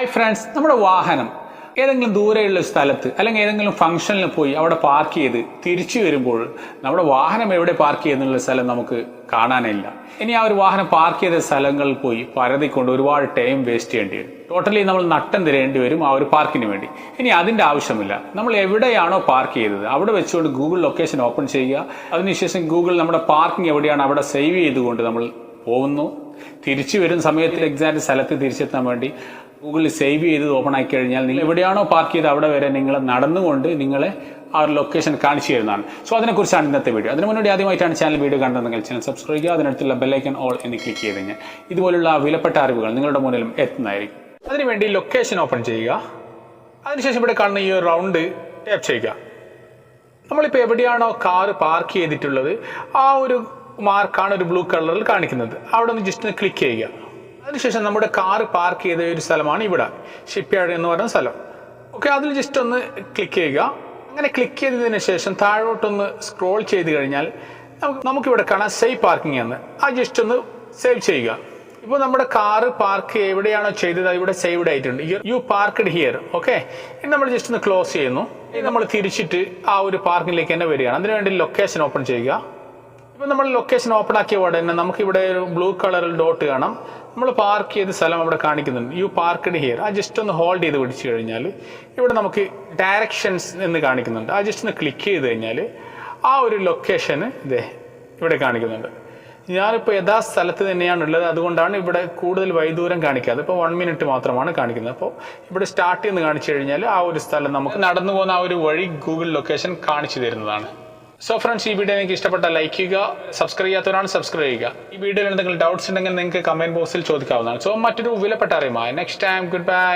Hi friends, നമ്മുടെ വാഹനം ഏതെങ്കിലും ദൂരെയുള്ള സ്ഥലത്ത് അല്ലെങ്കിൽ ഏതെങ്കിലും ഫംഗ്ഷനിൽ പോയി അവിടെ പാർക്ക് ചെയ്ത് തിരിച്ചു വരുമ്പോൾ നമ്മുടെ വാഹനം എവിടെ പാർക്ക് ചെയ്യുന്നുള്ള സ്ഥലം നമുക്ക് കാണാനില്ല. ഇനി ആ ഒരു വാഹനം പാർക്ക് ചെയ്ത സ്ഥലങ്ങളിൽ പോയി പരതിക്കൊണ്ട് ഒരുപാട് ടൈം വേസ്റ്റ് ചെയ്യേണ്ടി വരും. ടോട്ടലി നമ്മൾ നട്ടം തിരയേണ്ടി വരും ആ ഒരു പാർക്കിന് വേണ്ടി. ഇനി അതിന്റെ ആവശ്യമില്ല. നമ്മൾ എവിടെയാണോ പാർക്ക് ചെയ്തത് അവിടെ വെച്ചുകൊണ്ട് ഗൂഗിൾ ലൊക്കേഷൻ ഓപ്പൺ ചെയ്യുക. അതിനുശേഷം ഗൂഗിൾ നമ്മുടെ പാർക്കിംഗ് എവിടെയാണ് അവിടെ സേവ് ചെയ്തുകൊണ്ട് നമ്മൾ പോകുന്നു. തിരിച്ചു വരുന്ന സമയത്ത് എക്സാക്ട് സ്ഥലത്ത് തിരിച്ചെത്താൻ വേണ്ടി ഗൂഗിളിൽ സേവ് ചെയ്ത് ഓപ്പൺ ആക്കി കഴിഞ്ഞാൽ നിങ്ങൾ എവിടെയാണോ പാർക്ക് ചെയ്ത് അവിടെ വരെ നിങ്ങൾ നടന്നുകൊണ്ട് നിങ്ങളെ ആ ഒരു ലൊക്കേഷൻ കാണിച്ചു തരുന്നതാണ്. സോ അതിനെക്കുറിച്ചാണ് ഇന്നത്തെ വീഡിയോ. അതിന് മുന്നോടി ആദ്യമായിട്ടാണ് ചാനൽ വീഡിയോ കണ്ടതെങ്കിൽ ചാനൽ സബ്സ്ക്രൈബ് ചെയ്യുക. അതിനടുത്തുള്ള ബെല്ലൈക്കൺ ഓൾ എന്ന് ക്ലിക്ക് ചെയ്ത് കഴിഞ്ഞാൽ ഇതുപോലുള്ള വിലപ്പെട്ട അറിവുകൾ നിങ്ങളുടെ മുന്നിലും എത്തുന്നതായിരിക്കും. അതിനുവേണ്ടി ലൊക്കേഷൻ ഓപ്പൺ ചെയ്യുക. അതിനുശേഷം ഇവിടെ കാണുന്ന ഈ ഒരു റൗണ്ട് ടാപ്പ് ചെയ്യുക. നമ്മളിപ്പോൾ എവിടെയാണോ കാറ് പാർക്ക് ചെയ്തിട്ടുള്ളത് ആ ഒരു മാർക്കാണ് ഒരു ബ്ലൂ കളറിൽ കാണിക്കുന്നത്. അവിടെ ഒന്ന് ജസ്റ്റ് ക്ലിക്ക് ചെയ്യുക. അതിനുശേഷം നമ്മുടെ കാറ് പാർക്ക് ചെയ്ത ഒരു സ്ഥലമാണ് ഇവിടെ ഷിപ്പ്യാർഡ് എന്ന് പറയുന്ന സ്ഥലം. ഓക്കെ, അതിൽ ജസ്റ്റ് ഒന്ന് ക്ലിക്ക് ചെയ്യുക. അങ്ങനെ ക്ലിക്ക് ചെയ്തതിന് ശേഷം താഴോട്ടൊന്ന് സ്ക്രോൾ ചെയ്ത് കഴിഞ്ഞാൽ നമുക്കിവിടെ കാണാം സേവ് പാർക്കിംഗ് എന്ന്. ആ ജസ്റ്റ് ഒന്ന് സേവ് ചെയ്യുക. ഇപ്പോൾ നമ്മുടെ കാറ് പാർക്ക് എവിടെയാണോ ചെയ്തത് ഇവിടെ സേവ്ഡ് ആയിട്ടുണ്ട്. U parked here. ഓക്കെ, ഇനി നമ്മൾ ജസ്റ്റ് ഒന്ന് ക്ലോസ് ചെയ്യുന്നു. ഇനി നമ്മൾ തിരിച്ചിട്ട് ആ ഒരു പാർക്കിലേക്ക് തന്നെ വരികയാണ്. അതിനുവേണ്ടി ലൊക്കേഷൻ ഓപ്പൺ ചെയ്യുക. ഇപ്പം നമ്മൾ ലൊക്കേഷൻ ഓപ്പൺ ആക്കിയ ഉടനെ നമുക്കിവിടെ ഒരു ബ്ലൂ കളറിൽ ഡോട്ട് കാണാം. നമ്മൾ പാർക്ക് ചെയ്ത സ്ഥലം അവിടെ കാണിക്കുന്നുണ്ട്. You parked here. ആ ജസ്റ്റ് ഒന്ന് ഹോൾഡ് ചെയ്ത് പിടിച്ചു കഴിഞ്ഞാൽ ഇവിടെ നമുക്ക് ഡയറക്ഷൻസ് എന്ന് കാണിക്കുന്നുണ്ട്. ആ ജസ്റ്റ് ഒന്ന് ക്ലിക്ക് ചെയ്ത് കഴിഞ്ഞാൽ ആ ഒരു ലൊക്കേഷന് ഇതേ ഇവിടെ കാണിക്കുന്നുണ്ട്. ഞാനിപ്പോൾ യഥാസ്ഥലത്ത് തന്നെയാണുള്ളത്. അതുകൊണ്ടാണ് ഇവിടെ കൂടുതൽ വൈദൂരം കാണിക്കാതെ ഇപ്പോൾ 1 മിനിറ്റ് മാത്രമാണ് കാണിക്കുന്നത്. അപ്പോൾ ഇവിടെ സ്റ്റാർട്ട് ചെയ്ത് കാണിച്ചു കഴിഞ്ഞാൽ ആ ഒരു സ്ഥലം നമുക്ക് നടന്നു പോകുന്ന ആ ഒരു വഴി ഗൂഗിൾ ലൊക്കേഷൻ കാണിച്ചു തരുന്നതാണ്. സോ ഫ്രണ്ട്സ്, ഈ വീഡിയോ നിങ്ങൾക്ക് ഇഷ്ടപ്പെട്ടാൽ ലൈക്ക് ചെയ്യുക. സബ്സ്ക്രൈബ് ചെയ്യാത്തവരാണ് സബ്സ്ക്രൈബ് ചെയ്യുക. ഈ വീഡിയോയിൽ എന്തെങ്കിലും ഡൗട്ട്സ് ഉണ്ടെങ്കിൽ നിങ്ങൾക്ക് കമന്റ് ബോക്സിൽ ചോദിക്കാവുന്നതാണ്. സോ മറ്റൊരു വിലപ്പെട്ട അറിയുമായി നെക്സ്റ്റ് ടൈം. Good bye.